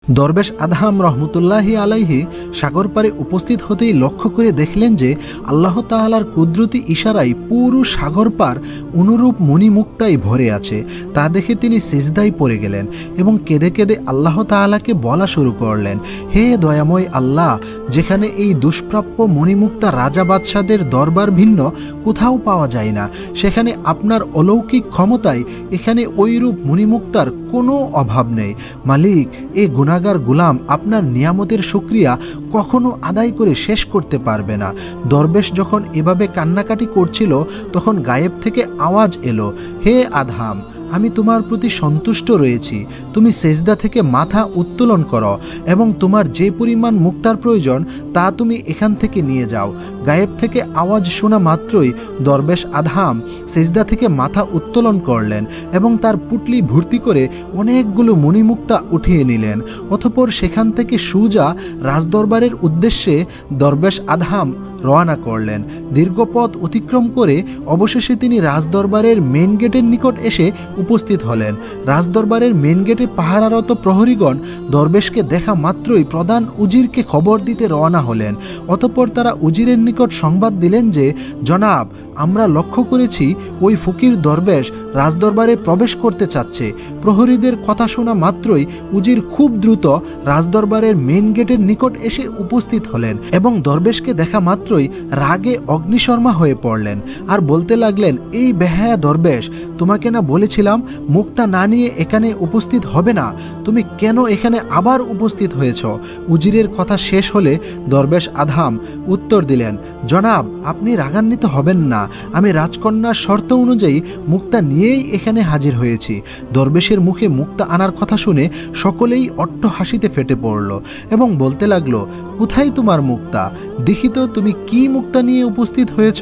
দরবেশ আদহাম রহমতুল্লাহি আলাইহি সাগর পারে উপস্থিত হতেই লক্ষ্য করে দেখলেন যে আল্লাহ তাআলার কুদরতি ইশারায় পুরো সাগর পার অনুরূপ মণিমুক্তায় ভরে আছে। তা দেখে তিনি সিজদায় পড়ে গেলেন এবং কেঁদে কেঁদে আল্লাহ তাআলাকে বলা শুরু করলেন, হে দয়াময় আল্লাহ, যেখানে এই দুষ্প্রাপ্য মণিমুক্তা রাজা বাদশাদের দরবার ভিন্ন কোথাও পাওয়া যায় না, সেখানে আপনার অলৌকিক ক্ষমতায় এখানে ওইরূপ মণিমুক্তার কোনো অভাব নেই। মালিক, এ গুনাহগার গোলাম আপনার নিয়ামতের শুকরিয়া কখনো আদায় করে শেষ করতে পারবে না। দরবেশ যখন এভাবে কান্নাকাটি করছিল তখন গায়েব থেকে আওয়াজ এলো, হে আদহাম, আমি তোমার প্রতি সন্তুষ্ট রয়েছি। তুমি সেজদা থেকে মাথা উত্তোলন করো এবং তোমার যে পরিমাণ মুক্তার প্রয়োজন তা তুমি এখান থেকে নিয়ে যাও। গায়েব থেকে আওয়াজ শোনা মাত্রই দরবেশ আদহাম সেজদা থেকে মাথা উত্তোলন করলেন এবং তার পুটলি ভর্তি করে অনেকগুলো মণিমুক্তা উঠিয়ে নিলেন। অতঃপর সেখান থেকে সুজা রাজদরবারের উদ্দেশ্যে দরবেশ আদহাম রওনা করলেন। দীর্ঘ পথ অতিক্রম করে অবশেষে তিনি রাজদরবারের মেন গেটের নিকট এসে উপস্থিত হলেন। রাজদরবারের মেন গেটে পাহারারত প্রহরীগণ দরবেশকে দেখা মাত্রই প্রধান উজিরকে খবর দিতে রওনা হলেন। অতঃপর তারা উজিরের নিকট সংবাদ দিলেন যে, জনাব, আমরা লক্ষ্য করেছি ওই ফকির দরবেশ রাজদরবারে প্রবেশ করতে চাচ্ছে। প্রহরীদের কথা শোনা মাত্রই উজির খুব দ্রুত রাজদরবারের মেন গেটের নিকট এসে উপস্থিত হলেন এবং দরবেশকে দেখা মাত্রই রাগে অগ্নিশর্মা হয়ে পড়লেন আর বলতে লাগলেন, এই বেহায়া দরবেশ, তোমাকে না বলেছিলাম মুক্তা না নিয়ে এখানে উপস্থিত হবে না, তুমি কেন এখানে আবার উপস্থিত হয়েছ? উজিরের কথা শেষ হলে দরবেশ আদহাম উত্তর দিলেন, জনাব, আপনি রাগান্বিত হবেন না, আমি রাজকন্যার শর্ত অনুযায়ী মুক্তা নিয়েই এখানে হাজির হয়েছি। দরবেশের মুখে মুক্তা আনার কথা শুনে সকলেই অট্ট হাসিতে ফেটে পড়ল এবং বলতে লাগলো, কোথায় তোমার মুক্তা? দেখি তো তুমি কি মুক্তা নিয়ে উপস্থিত হয়েছ।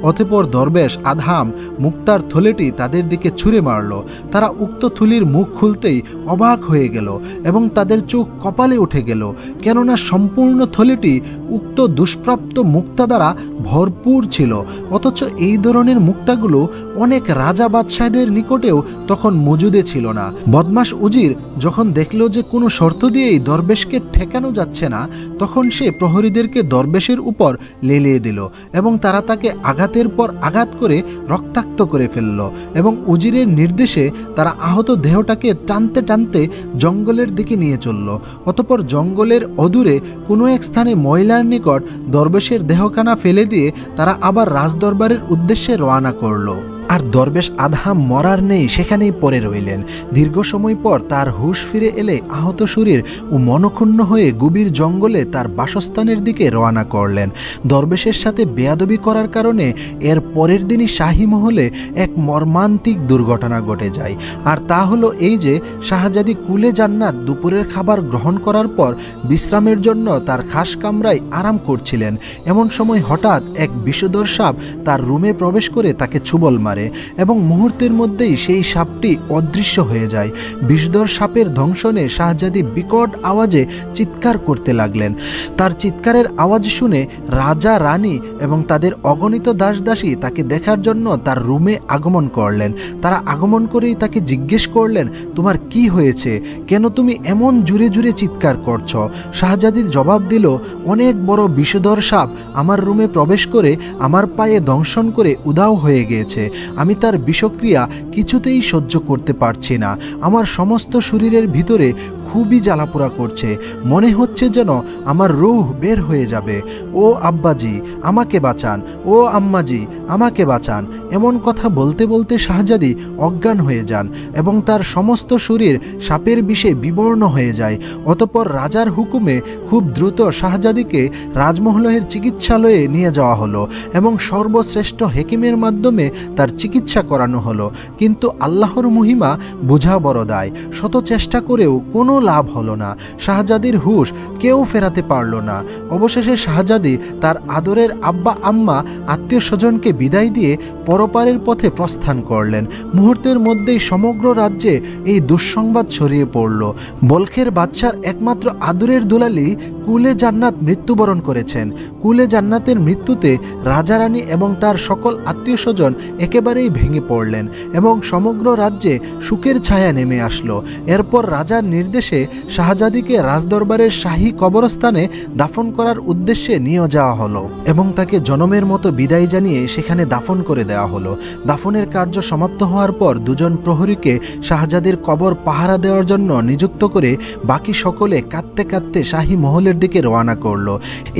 অতঃপর দরবেশ আদহাম মুক্তার থলেটি তাদের দিকে ছুঁড়ে মারল। তারা উক্ত থলির মুখ খুলতেই অবাক হয়ে গেল এবং তাদের চোখ কপালে উঠে গেল, কেননা সম্পূর্ণ থলেটি উক্ত দুষ্প্রাপ্ত মুক্তা দ্বারা ভরপুর ছিল। অথচ এই ধরনের মুক্তাগুলো অনেক রাজা বাদশাহদের নিকটেও তখন মজুদে ছিল না। বদমাশ উজির যখন দেখল যে কোনো শর্ত দিয়েই দরবেশকে ঠেকানো যাচ্ছে না, তখন সে প্রহরীদেরকে দরবেশের উপর লেলিয়ে দিল এবং তারা তাকে আঘাতের পর আঘাত করে রক্তাক্ত করে ফেলল এবং উজিরের নির্দেশে তারা আহত দেহটাকে টানতে টানতে জঙ্গলের দিকে নিয়ে চলল। অতঃপর জঙ্গলের অদূরে কোনো এক স্থানে ময়লার নিকট দরবেশের দেহখানা ফেলে দিয়ে তারা আবার রাজদরবারের উদ্দেশ্যে রওনা করল। আর দরবেশ আদহাম মরার নেই সেখানেই পড়ে রইলেন। দীর্ঘ সময় পর তার হুঁশ ফিরে এলে আহত শরীর ও মনক্ষুণ্ণ হয়ে গভীর জঙ্গলে তার বাসস্থানের দিকে রওনা করলেন। দরবেশের সাথে বেয়াদবি করার কারণে এর পরের দিনই শাহী মহলে এক মর্মান্তিক দুর্ঘটনা ঘটে যায়। আর তা হলো এই যে, শাহজাদি কুলে জান্নাত দুপুরের খাবার গ্রহণ করার পর বিশ্রামের জন্য তার খাস কামরায় আরাম করছিলেন। এমন সময় হঠাৎ এক বিষধর সাপ তার রুমে প্রবেশ করে তাকে ছুবল মারে এবং মুহূর্তের মধ্যেই সেই সাপটি অদৃশ্য হয়ে যায়। বিষধর সাপের দংশনে শাহজাদি বিকট আওয়াজে চিৎকার করতে লাগলেন। তার চিৎকারের আওয়াজ শুনে রাজা, রানী এবং তাদের অগণিত দাসদাসী তাকে দেখার জন্য তার রুমে আগমন করলেন। তারা আগমন করেই তাকে জিজ্ঞেস করলেন, তোমার কি হয়েছে? কেন তুমি এমন জুড়ে জুড়ে চিৎকার করছ? শাহজাদির জবাব দিল, অনেক বড় বিষধর সাপ আমার রুমে প্রবেশ করে আমার পায়ে দংশন করে উধাও হয়ে গিয়েছে। আমি তার বিষক্রিয়া কিছুতেই সহ্য করতে পারছি না। আমার সমস্ত শরীরের ভিতরে খুবই জ্বালাপোড়া করছে, মনে হচ্ছে যেন আমার রূহ বের হয়ে যাবে। ও আব্বাজি, আমাকে বাঁচান! ও আম্মাজি, আমাকে বাঁচান! এমন কথা বলতে বলতে শাহজাদি অজ্ঞান হয়ে যান এবং তার সমস্ত শরীর সাপের বিষে বিবর্ণ হয়ে যায়। অতঃপর রাজার হুকুমে খুব দ্রুত শাহজাদিকে রাজমহলের চিকিৎসালয়ে নিয়ে যাওয়া হলো এবং সর্বশ্রেষ্ঠ হেকিমের মাধ্যমে তার চিকিৎসা করানো হলো। কিন্তু আল্লাহর মহিমা বোঝা বড় দায়। শত চেষ্টা করেও কোনো লাভ হলো না। শাহজাদির হুঁশ কেউ ফেরাতে পারল না। অবশেষে শাহজাদি তার আদরের আব্বা, আম্মা, আত্মীয় স্বজনকে বিদায় দিয়ে পরপারের পথে প্রস্থান করলেন। মুহূর্তের মধ্যেই সমগ্র রাজ্যে এই দুঃসংবাদ ছড়িয়ে পড়ল। বলখের বাদশার একমাত্র আদরের দুলালি কুলে জান্নাত মৃত্যুবরণ করেছেন। কুলে জান্নাতের মৃত্যুতে রাজা, রানী এবং তার সকল আত্মীয় আত্মীয় স্বজন একেবারেই ভেঙে পড়লেন এবং সমগ্র রাজ্যে শোকের ছায়া নেমে আসলো। এরপর রাজার নির্দেশে শাহজাদিকে রাজদরবারের শাহী কবরস্থানে দাফন করার উদ্দেশ্যে নিয়ে যাওয়া হলো এবং তাকে জনমের মতো বিদায় জানিয়ে সেখানে দাফন করে দেওয়া হলো। দাফনের কার্য সমাপ্ত হওয়ার পর দুজন প্রহরীকে শাহজাদির কবর পাহারা দেওয়ার জন্য নিযুক্ত করে বাকি সকলে কাঁদতে কাঁদতে শাহী মহলের দিকে রওনা করল।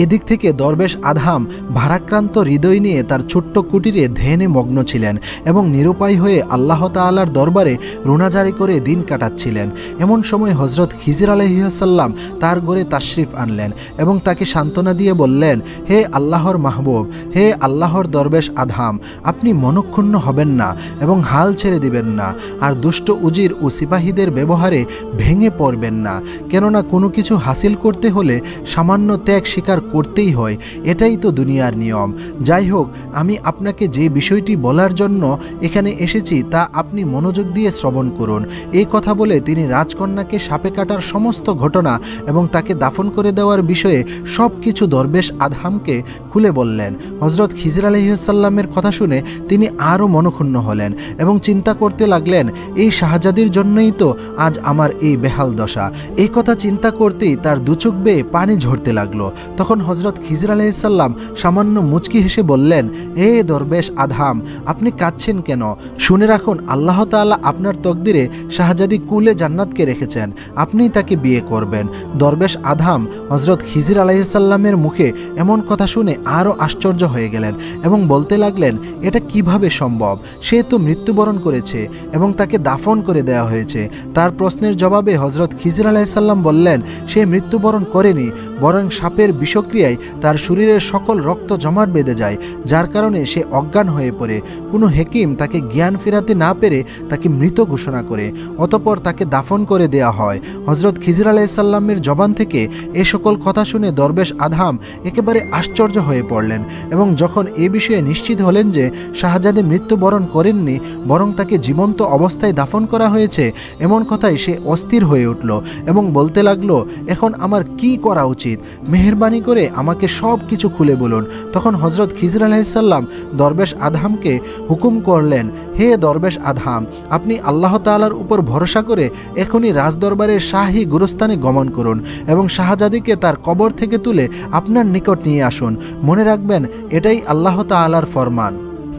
এদিক থেকে দরবেশ আদহাম ভারাক্রান্ত হৃদয় নিয়ে তার ছোট্ট কুটিরে ধ্যানে মগ্ন ছিলেন এবং নিরুপায় হয়ে আল্লাহ তাআলার দরবারে রোনাজারি করে দিন কাটাচ্ছিলেন। এমন সময় হজরত খিজির আলাইহিসসালাম তার ঘরে তাশরিফ আনলেন এবং তাকে সান্ত্বনা দিয়ে বললেন, হে আল্লাহর মাহবুব, হে আল্লাহর দরবেশ আদহাম, আপনি মনক্ষুণ্ণ হবেন না এবং হাল ছেড়ে দিবেন না, আর দুষ্ট উজির ও সিপাহীদের ব্যবহারে ভেঙে পড়বেন না। কেননা কোনো কিছু হাসিল করতে হলে সামান্য ত্যাগ স্বীকার করতেই হয়, এটাই তো দুনিয়ার নিয়ম। যাই হোক, আমি আপনাকে যে বিষয়টি বলার জন্য এখানে এসেছি তা আপনি মনোযোগ দিয়ে শ্রবণ করুন। এই কথা বলে তিনি রাজকন্যাকে সাপে কাটার সমস্ত ঘটনা এবং তাকে দাফন করে দেওয়ার বিষয়ে সব কিছু দরবেশ আদহামকে খুলে বললেন। হজরত খিজির আলাইহিসসালামের কথা শুনে তিনি আরও মনক্ষুণ্ণ হলেন এবং চিন্তা করতে লাগলেন, এই শাহজাদির জন্যই তো আজ আমার এই বেহাল দশা। এই কথা চিন্তা করতেই তার দুচোখ বেয়ে পানি ঝরতে লাগলো। তখন হজরত খিজির আলাইহিসসালাম সামান্য মুচকি হেসে বললেন, হে দরবেশ আদহাম, আপনি কাঁদছেন কেন? শুনে রাখুন, আল্লাহ তাআলা আপনার তকদিরে শাহজাদি কুলে জান্নাতকে রেখেছেন, আপনিই তাকে বিয়ে করবেন। দরবেশ আদহাম হজরত খিজির আলাইহিসসালামের মুখে এমন কথা শুনে আরও আশ্চর্য হয়ে গেলেন এবং বলতে লাগলেন, এটা কিভাবে সম্ভব? সে তো মৃত্যুবরণ করেছে এবং তাকে দাফন করে দেওয়া হয়েছে। তার প্রশ্নের জবাবে হজরত খিজির আলাইহিসসালাম বললেন, সে মৃত্যুবরণ করেনি, বরং সাপের বিষক্রিয়ায় তার শরীরের সকল রক্ত জমাট বেঁধে যায়, যার কারণে সে অজ্ঞান হয়ে পড়ে। কোনো হেকিম তাকে জ্ঞান ফেরাতে না পেরে তাকে মৃত ঘোষণা করে, অতঃপর তাকে দাফন করে দেয়া হয়। হজরত খিজির আলাইহিসসালামের জবান থেকে এ সকল কথা শুনে দরবেশ আদহাম একেবারে আশ্চর্য হয়ে পড়লেন এবং যখন এ বিষয়ে নিশ্চিত হলেন যে শাহজাদি মৃত্যুবরণ করেননি, বরং তাকে জীবন্ত অবস্থায় দাফন করা হয়েছে, এমন কথায় সে অস্থির হয়ে উঠল এবং বলতে লাগলো, এখন আমার কি করা উচিত? মেহেরবানি করে আমাকে সব কিছু খুলে বলুন। তখন হজরত খিজির আলাইহিসসালাম দরবেশ আদহামকে হুকুম করলেন, হে দরবেশ আদহাম, আপনি আল্লাহ তাআলার উপর ভরসা করে এখনই রাজদরবারের শাহী গুরুস্থানে গমন করুন এবং শাহজাদিকে তার কবর থেকে তুলে আপনার নিকট নিয়ে আসুন। মনে রাখবেন, এটাই আল্লাহ তাআলার ফরমান।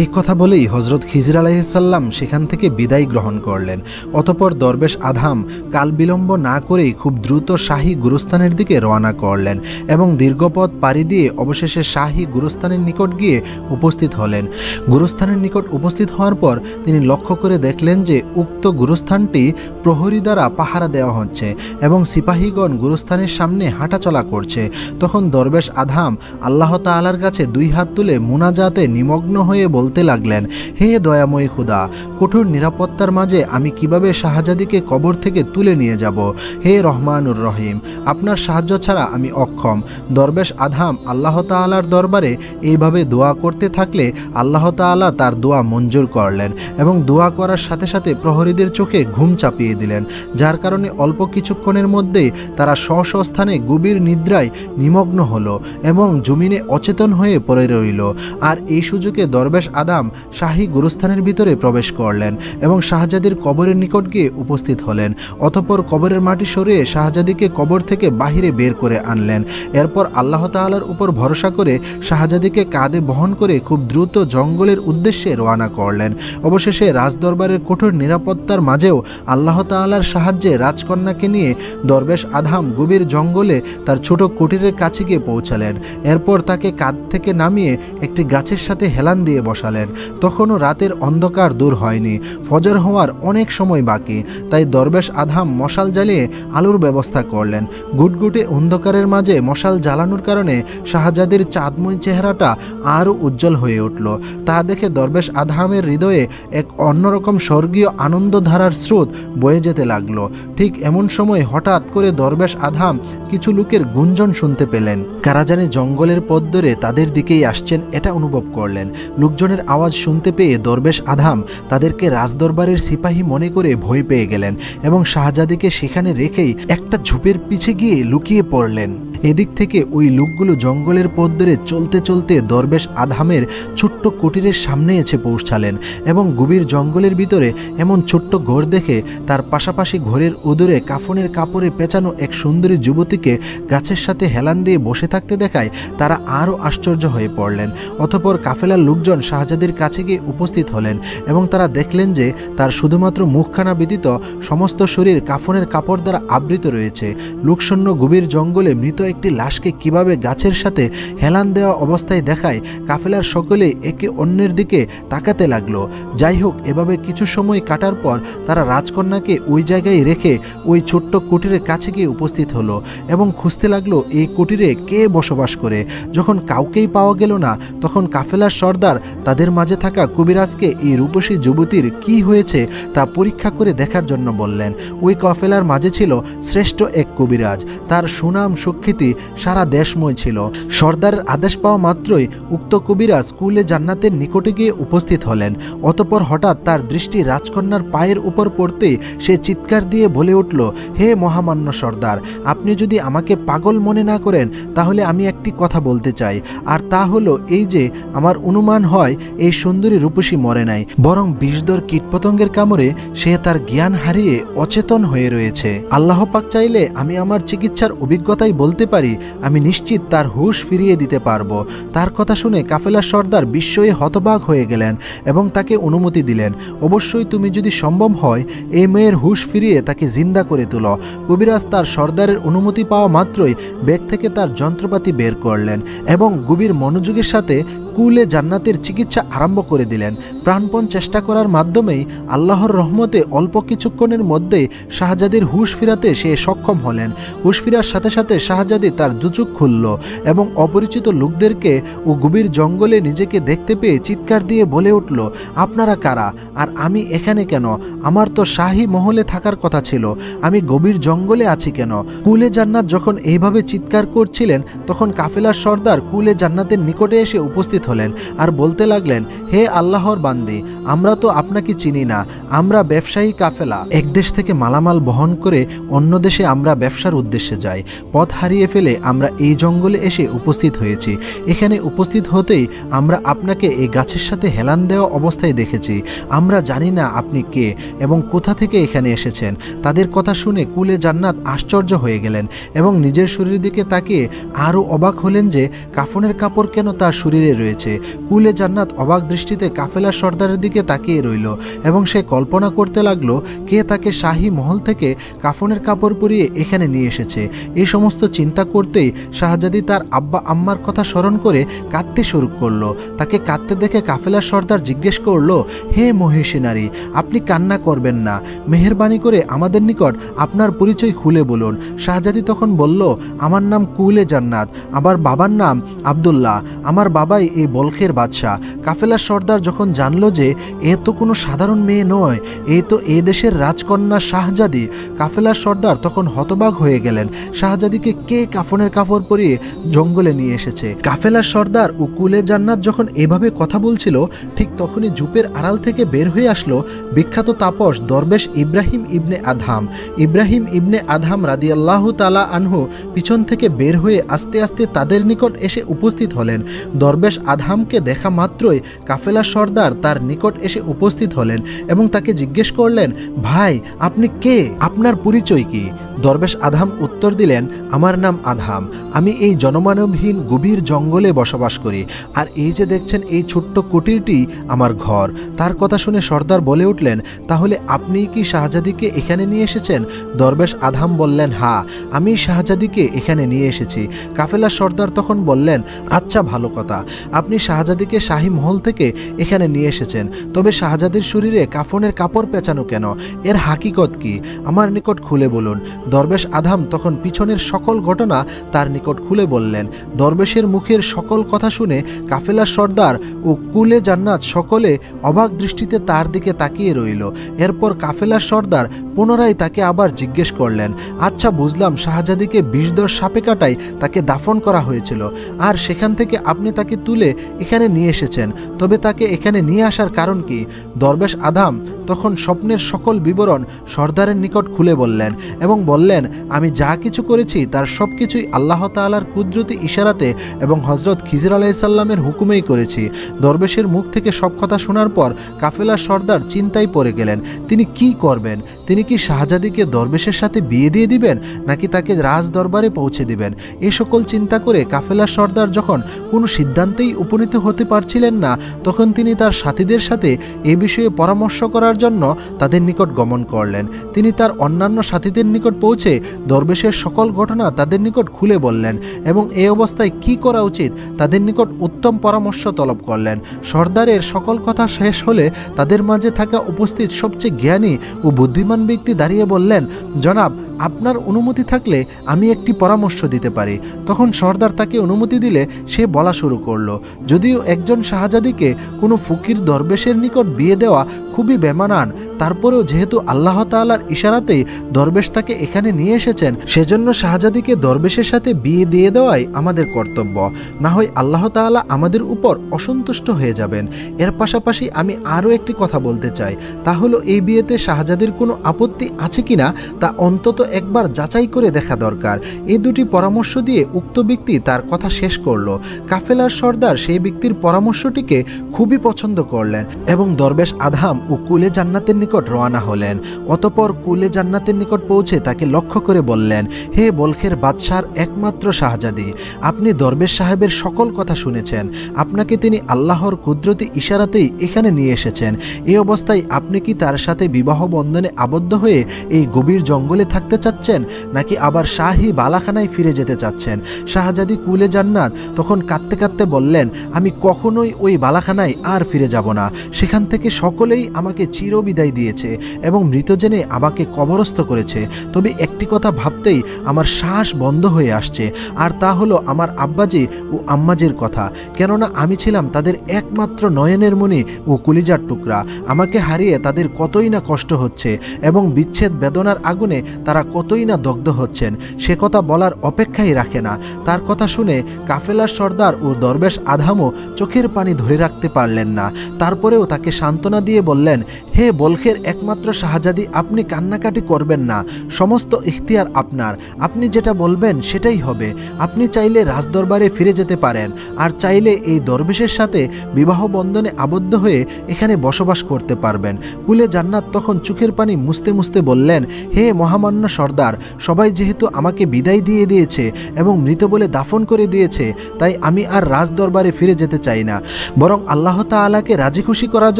এই কথা বলেই হজরত খিজির আলাইহিসসালাম সেখান থেকে বিদায় গ্রহণ করলেন। অতঃপর দরবেশ আদহাম কাল বিলম্ব না করেই খুব দ্রুত শাহী গুরুস্থানের দিকে রওনা করলেন এবং দীর্ঘপথ পাড়ি দিয়ে অবশেষে শাহী গুরুস্থানের নিকট গিয়ে উপস্থিত হলেন। গুরুস্থানের নিকট উপস্থিত হওয়ার পর তিনি লক্ষ্য করে দেখলেন যে উক্ত গুরুস্থানটি প্রহরী দ্বারা পাহারা দেওয়া হচ্ছে এবং সিপাহীগণ গুরুস্থানের সামনে হাঁটাচলা করছে। তখন দরবেশ আদহাম আল্লাহ তাআলার কাছে দুই হাত তুলে মুনাজাতে নিমগ্ন হয়ে বলতে লাগলেন, হে দয়াময়ী খুদা, কঠোর নিরাপত্তার মাঝে আমি কিভাবে শাহজাদিকে কবর থেকে তুলে নিয়ে যাব? হে রহমানুর রহিম, আপনার সাহায্য ছাড়া আমি অক্ষম। দরবেশ আদহাম আল্লাহ তাআলার দরবারে এইভাবে দোয়া করতে থাকলে আল্লাহ তাআলা তার দোয়া মঞ্জুর করলেন এবং দোয়া করার সাথে সাথে প্রহরীদের চোখে ঘুম চাপিয়ে দিলেন, যার কারণে অল্প কিছুক্ষণের মধ্যেই তারা স্ব স্ব স্থানে গভীর নিদ্রায় নিমগ্ন হলো এবং জমিনে অচেতন হয়ে পড়ে রইল। আর এই সুযোগে দরবেশ আদহাম শাহী গুরুস্থানের ভিতরে প্রবেশ করলেন এবং শাহজাদির কবরের নিকট গিয়ে উপস্থিত হলেন। অতঃপর কবরের মাটি সরিয়ে শাহজাদিকে কবর থেকে বাহিরে বের করে আনলেন। এরপর আল্লাহ তাআলার উপর ভরসা করে শাহজাদিকে কাঁধে বহন করে খুব দ্রুত জঙ্গলের উদ্দেশ্যে রওনা করলেন। অবশেষে রাজদরবারের কঠোর নিরাপত্তার মাঝেও আল্লাহ তাআলার সাহায্যে রাজকন্যাকে নিয়ে দরবেশ আদহাম গভীর জঙ্গলে তার ছোট কুটিরের কাছে গিয়ে পৌঁছালেন। এরপর তাকে কাঁধ থেকে নামিয়ে একটি গাছের সাথে হেলান দিয়ে বসালেন। তখনও রাতের অন্ধকার দূর হয়নি, ফজর হওয়ার অনেক সময় বাকি। তাই দরবেশ আদহাম মশাল জ্বালিয়ে আলোর ব্যবস্থা করলেন। গুটগুটে অন্ধকারের মাঝে মশাল জ্বালানোর কারণে শাহজাদির চাঁদময় চেহারাটা আরও উজ্জ্বল হয়ে উঠল। তা দেখে দরবেশ আদহামের হৃদয়ে এক অন্যরকম স্বর্গীয় আনন্দধারার স্রোত বয়ে যেতে লাগলো। ঠিক এমন সময় হঠাৎ করে দরবেশ আদহাম কিছু লোকের গুঞ্জন শুনতে পেলেন। কারা জানে জঙ্গলের পথ ধরে তাদের দিকেই আসছেন এটা অনুভব করলেন। লোকজনের আওয়াজ শুনতে পেয়ে দরবেশ আদহাম তাদেরকে রাজদরবারের সিপাহী মনে করে ভয় পেয়ে গেলেন এবং শাহজাদিকে সেখানে রেখেই একটা ঝোপের পিছে গিয়ে লুকিয়ে পড়লেন। এদিক থেকে ওই লোকগুলো জঙ্গলের পথ ধরে চলতে চলতে দরবেশ আধামের ছোট্ট কুটিরের সামনে এসে পৌঁছালেন এবং গভীর জঙ্গলের ভিতরে এমন ছোট্ট ঘর দেখে তার পাশাপাশি ঘরের উদরে কাফনের কাপড়ে পেঁচানো এক সুন্দরী যুবতীকে গাছের সাথে হেলান দিয়ে বসে থাকতে দেখায় তারা আরও আশ্চর্য হয়ে পড়লেন। অতঃপর কাফেলার লোকজন শাহজাদির কাছে গিয়ে উপস্থিত হলেন এবং তারা দেখলেন যে তার শুধুমাত্র মুখখানা ব্যতীত সমস্ত শরীর কাফনের কাপড় দ্বারা আবৃত রয়েছে। লোকশূন্য গভীর জঙ্গলে মৃত একটি লাশকে কিভাবে গাছের সাথে হেলান দেওয়া অবস্থায় দেখায় কাফেলার সকলেই একে অন্যের দিকে তাকাতে লাগলো। যাই হোক, এভাবে কিছু সময় কাটার পর তারা রাজকন্যাকে ওই জায়গায় রেখে ওই ছোট্ট কুটিরের কাছে গিয়ে উপস্থিত হলো এবং খুঁজতে লাগলো এই কুটিরে কে বসবাস করে। যখন কাউকেই পাওয়া গেল না, তখন কাফেলার সর্দার তাদের মাঝে থাকা কবিরাজকে এই রূপসী যুবতীর কি হয়েছে তা পরীক্ষা করে দেখার জন্য বললেন। ওই কাফেলার মাঝে ছিল শ্রেষ্ঠ এক কবিরাজ, তার সুনাম সুখ্যাতি সারা দেশময় ছিল। সর্দারের আদেশ পাওয়া মাত্রই উক্ত কবিরাজ কুলে জান্নাতের নিকটে গিয়ে উপস্থিত হলেন। অতঃপর হঠাৎ তার দৃষ্টি রাজকন্যার পায়ের উপর পড়তেই সে চিৎকার দিয়ে বলে উঠল, হে মহামান্য সর্দার, আপনি যদি আমাকে পাগল মনে না করেন তাহলে আমি একটি কথা বলতে চাই, আর তা হলো এই যে আমার অনুমান হয় এই সুন্দরী রূপসী মরে নাই, বরং বিষধর কীটপতঙ্গের কামড়ে সে তার জ্ঞান হারিয়ে অচেতন হয়ে রয়েছে। আল্লাহ পাক চাইলে আমি আমার চিকিৎসার অভিজ্ঞতাই বলতে পারি, আমি নিশ্চিত তার হুঁশ ফিরিয়ে দিতে পারবো। তার কথা শুনে কাফেলার সর্দার বিস্ময়ে হতবাক হয়ে গেলেন এবং তাকে অনুমতি দিলেন, অবশ্যই তুমি যদি সম্ভব হয় এই মেয়ের হুঁশ ফিরিয়ে তাকে জিন্দা করে তুলো। কবিরাজ তার সর্দারের অনুমতি পাওয়া মাত্রই ব্যাগ থেকে তার যন্ত্রপাতি বের করলেন এবং গভীর মনোযোগের সাথে কুলে জান্নাতের চিকিৎসা আরম্ভ করে দিলেন। প্রাণপণ চেষ্টা করার মাধ্যমেই আল্লাহর রহমতে অল্প কিছুক্ষণের মধ্যেই শাহজাদির হুঁশ ফিরাতে সে সক্ষম হলেন। হুঁশ ফিরার সাথে সাথে শাহজাদি তার দুচোখ খুলল এবং অপরিচিত লোকদেরকে ও গভীর জঙ্গলে নিজেকে দেখতে পেয়ে চিৎকার দিয়ে বলে উঠল, আপনারা কারা আর আমি এখানে কেন? আমার তো শাহী মহলে থাকার কথা ছিল, আমি গভীর জঙ্গলে আছি কেন? কুলে জান্নাত যখন এইভাবে চিৎকার করছিলেন তখন কাফেলার সর্দার কুলে জান্নাতের নিকটে এসে উপস্থিত হলেন আর বলতে লাগলেন, হে আল্লাহর বান্দি, আমরা তো আপনাকে চিনি না, আমরা ব্যবসায়ী কাফেলা, এক দেশ থেকে মালামাল বহন করে অন্য দেশে আমরা ব্যবসার উদ্দেশ্যে যাই। পথ হারিয়ে ফেলে আমরা এই জঙ্গলে এসে উপস্থিত হয়েছি। এখানে উপস্থিত হতেই আমরা আপনাকে এই গাছের সাথে হেলান দেওয়া অবস্থায় দেখেছি। আমরা জানি না আপনি কে এবং কোথা থেকে এখানে এসেছেন। তাদের কথা শুনে কুলে জান্নাত আশ্চর্য হয়ে গেলেন এবং নিজের শরীরের দিকে তাকিয়ে আরও অবাক হলেন যে কাফনের কাপড় কেন তার শরীরে রয়েছে। কুলে জান্নাত অবাক দৃষ্টিতে কাফেলার সর্দারের দিকে তাকিয়ে রইল এবং সে কল্পনা করতে লাগলো কে তাকে শাহী মহল থেকে কাফনের কাপড় পরিয়ে এখানে নিয়ে এসেছে। এই সমস্ত চিন্তা করতেই শাহজাদি তার আব্বা আম্মার কথা স্মরণ করে কাঁদতে শুরু করলো। তাকে কাঁদতে দেখে কাফেলার সর্দার জিজ্ঞেস করলো, হে মহিষী নারী, আপনি কান্না করবেন না, মেহেরবানি করে আমাদের নিকট আপনার পরিচয় খুলে বলুন। শাহজাদি তখন বলল, আমার নাম কুলে জান্নাত, আমার বাবার নাম আব্দুল্লাহ, আমার বাবাই এই বলখের বাদশাহ। কাফেলার সর্দার যখন জানল যে এ তো কোনো সাধারণ মেয়ে নয়, এ তো এ দেশের রাজকন্যা শাহজাদি, কাফেলার সর্দার তখন হতবাক হয়ে গেলেন। শাহজাদিকে কে কাফনের কাপড় পরিয়ে জঙ্গলে নিয়ে এসেছে? কাফেলার সর্দার ও কুলে জান্নাত যখন এভাবে কথা বলছিল ঠিক তখনই ঝোপের আড়াল থেকে বের হয়ে আসলো বিখ্যাত তাপস দরবেশ ইব্রাহিম ইবনে আদহাম। ইব্রাহিম ইবনে আদহাম রাদিয়াল্লাহু তাআলা আনহু পিছন থেকে বের হয়ে আস্তে আস্তে তাদের নিকট এসে উপস্থিত হলেন। দরবেশ আদহামকে দেখা মাত্রই কাফেলার সর্দার তার নিকট এসে উপস্থিত হলেন এবং তাকে জিজ্ঞেস করলেন, ভাই আপনি কে, আপনার পরিচয় কি? দরবেশ আদহাম উত্তর দিলেন, আমার নাম আদহাম, আমি এই জনমানবহীন গভীর জঙ্গলে বসবাস করি, আর এই যে দেখছেন এই ছোট্ট কুটিরটি আমার ঘর। তার কথা শুনে সর্দার বলে উঠলেন, তাহলে আপনি কি শাহজাদিকে এখানে নিয়ে এসেছেন? দরবেশ আদহাম বললেন, হ্যাঁ, আমি শাহজাদিকে এখানে নিয়ে এসেছি। কাফেলার সর্দার তখন বললেন, আচ্ছা ভালো কথা, আপনি শাহজাদিকে শাহী মহল থেকে এখানে নিয়ে এসেছেন, তবে শাহজাদির শরীরে কাফনের কাপড় পেঁচানো কেন? এর হাকিকত কি? আমার নিকট খুলে বলুন। দরবেশ আদহাম তখন পিছনের সকল ঘটনা তার নিকট খুলে বললেন। দরবেশের মুখের সকল কথা শুনে কাফেলার সর্দার ও কুলে জান্নাত সকলে অবাক দৃষ্টিতে তার দিকে তাকিয়ে রইল। এরপর কাফেলার সর্দার পুনরায় তাকে আবার জিজ্ঞেস করলেন, আচ্ছা বুঝলাম শাহজাদিকে বিষধর সাপে কাটায় তাকে দাফন করা হয়েছিল, আর সেখান থেকে আপনি তাকে তুলে এখানে নিয়ে এসেছেন, তবে তাকে এখানে নিয়ে আসার কারণ কি? দরবেশ আদহাম তখন স্বপ্নের সকল বিবরণ সর্দারের নিকট খুলে বললেন এবং বললেন, আমি যা কিছু করেছি তার সব কিছুই আল্লাহ তাআলার কুদরতি ইশারাতে এবং হযরত খিজির আলাইহিসসালামের হুকুমেই করেছি। দরবেশের মুখ থেকে সব কথা শোনার পর কাফেলার সর্দার চিন্তায় পড়ে গেলেন। তিনি কি করবেন? তিনি কি শাহজাদিকে দরবেশের সাথে বিয়ে দিয়ে দিবেন, নাকি তাকে রাজ দরবারে পৌঁছে দিবেন? এই সকল চিন্তা করে কাফেলার সর্দার যখন কোনো সিদ্ধান্তেই উপনীত হতে পারছিলেন না, তখন তিনি তার সাথীদের সাথে এ বিষয়ে পরামর্শ করার জন্য তাদের নিকট গমন করলেন। তিনি তার অন্যান্য সাথীদের নিকট পৌঁছে দরবেশের সকল ঘটনা তাদের নিকট খুলে বললেন এবং এই অবস্থায় কি করা উচিত তাদের নিকট উত্তম পরামর্শ তলব করলেন। সর্দারের সকল কথা শেষ হলে তাদের মাঝে থাকা উপস্থিত সবচেয়ে জ্ঞানী ও বুদ্ধিমান ব্যক্তি দাঁড়িয়ে বললেন, জনাব, আপনার অনুমতি থাকলে আমি একটি পরামর্শ দিতে পারি। তখন সর্দার তাকে অনুমতি দিলে সে বলা শুরু করলো, যদিও একজন শাহজাদিকে কোনো ফকির দরবেশের নিকট বিয়ে দেওয়া খুবই বেমানান, তারপরেও যেহেতু আল্লাহ তাআলার ইশারাতেই দরবেশ তাকে এখানে নিয়ে এসেছেন, সেজন্য শাহজাদিকে দরবেশের সাথে বিয়ে দিয়ে দেওয়াই আমাদের কর্তব্য। না হয় আল্লাহ তাআলা আমাদের উপর অসন্তুষ্ট হয়ে যাবেন। এর পাশাপাশি আমি আরও একটি কথা বলতে চাই, তা হলো এই বিয়েতে শাহজাদির কোনো আপত্তি আছে কিনা তা অন্তত একবার যাচাই করে দেখা দরকার। এই দুটি পরামর্শ দিয়ে উক্ত ব্যক্তি তার কথা শেষ করলো। কাফেলার সর্দার সেই ব্যক্তির পরামর্শটিকে খুবই পছন্দ করলেন এবং দরবেশ আদহাম ও কুলে জান্নাতের নিকট রওনা হলেন। অতঃপর কুলে জান্নাতের নিকট পৌঁছে তাকে লক্ষ্য করে বললেন, হে বলখের বাদশার একমাত্র শাহজাদি, আপনি দরবেশ সাহেবের সকল কথা শুনেছেন। আপনাকে তিনি আল্লাহর কুদরতি ইশারাতেই এখানে নিয়ে এসেছেন। এই অবস্থায় আপনি কি তার সাথে বিবাহ বন্ধনে আবদ্ধ হয়ে এই গভীর জঙ্গলে থাকতে চাচ্ছেন, নাকি আবার শাহী বালাখানায় ফিরে যেতে চাচ্ছেন? শাহজাদি কুলে জান্নাত তখন কাঁদতে কাঁদতে বললেন, আমি কখনোই ওই বালাখানায় আর ফিরে যাব না। সেখান থেকে সকলেই আমাকে চিরবিদায় দিয়েছে এবং মৃত জেনে আমাকে কবরস্থ করেছে। তবে একটি কথা ভাবতেই আমার শ্বাস বন্ধ হয়ে আসছে, আর তা হলো আমার আব্বাজি ও আম্মাজির কথা। কেননা আমি ছিলাম তাদের একমাত্র নয়নের মণি ও কলিজার টুকরা। আমাকে হারিয়ে তাদের কতই না কষ্ট হচ্ছে এবং বিচ্ছেদ বেদনার আগুনে তারা কতই না দগ্ধ হচ্ছেন, সে কথা বলার অপেক্ষাই রাখে না। তার কথা শুনে কাফেলার সর্দার ও দরবেশ আদহামও চোখের পানি ধরে রাখতে পারলেন না। তারপরেও তাকে সান্ত্বনা দিয়ে বললেন, হে বলখের একমাত্র শাহজাদি, আপনি কান্নাকাটি করবেন না। সমস্ত ইখতিয়ার আপনার। আপনি যেটা বলবেন সেটাই হবে। আপনি চাইলে রাজদরবারে ফিরে যেতে পারেন, আর চাইলে এই দরবেশের সাথে বিবাহ বন্ধনে আবদ্ধ হয়ে এখানে বসবাস করতে পারবেন। কুলে জান্নাত তখন চোখের পানি মুছতে মুছতে বললেন, হে মহামান্য সর্দার, সবাই যেহেতু আমাকে বিদায় দিয়ে দিয়েছে এবং মৃত বলে দাফন করে দিয়েছে, তাই আমি আর রাজদরবারে ফিরে যেতে চাই না। বরং আল্লাহ তাআলাকে রাজি খুশি করার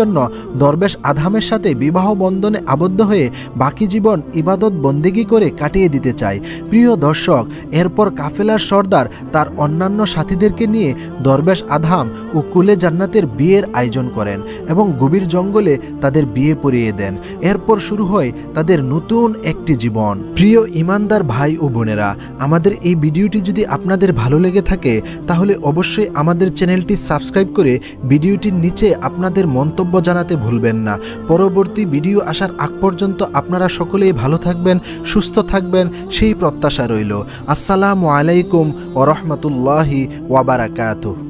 জন্য দরবেশ আদহামের সাথে বিবাহ বন্ধনে আবদ্ধ হয়ে বাকি জীবন ইবাদত বন্দেগী করে কাটিয়ে দিতে চাই। প্রিয় দর্শক, এরপর কাফেলার সর্দার তার অন্যান্য সাথীদেরকে নিয়ে দরবেশ আদহাম ও কুলে জান্নাতের বিয়ের আয়োজন করেন এবং গভীর জঙ্গলে তাদের বিয়ে পড়িয়ে দেন। এরপর শুরু হয় তাদের নতুন একটি জীবন। প্রিয় ইমানদার ভাই ও বোনেরা, আমাদের এই ভিডিওটি যদি আপনাদের ভালো লেগে থাকে তাহলে অবশ্যই আমাদের চ্যানেলটি সাবস্ক্রাইব করে ভিডিওটির নিচে আপনাদের মন্তব্য জানাতে ভুলবেন না। পরবর্তী ভিডিও আসার আগ পর্যন্ত আপনারা সকলেই ভালো থাকবেন, সুস্থ থাকবেন, সেই প্রত্যাশা রইল। আসসালামু আলাইকুম ওয়া রাহমাতুল্লাহি ওয়া বারাকাতুহু।